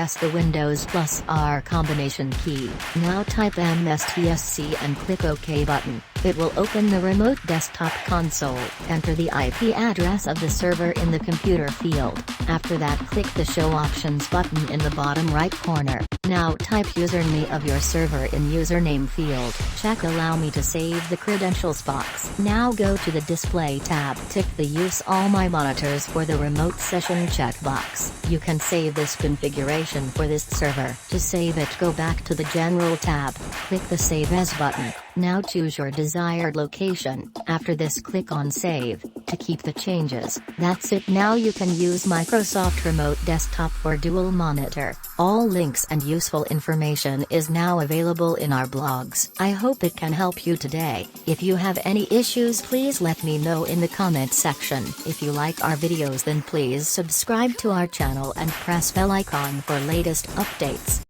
press the Windows plus R combination key. Now type MSTSC and click OK button. It will open the remote desktop console. Enter the IP address of the server in the computer field. After that, click the Show Options button in the bottom right corner. Now type username of your server in username field. Check Allow me to save the credentials box. Now go to the Display tab. Tick the Use all my monitors for the remote session checkbox. You can save this configuration for this server. To save it, go back to the General tab. Click the Save As button. Now choose your desired location. After this, click on Save to keep the changes. That's it. Now you can use Microsoft Remote Desktop for dual monitor. All links and useful information is now available in our blogs. I hope it can help you today. If you have any issues, please let me know in the comment section. If you like our videos, then please subscribe to our channel and press bell icon for latest updates.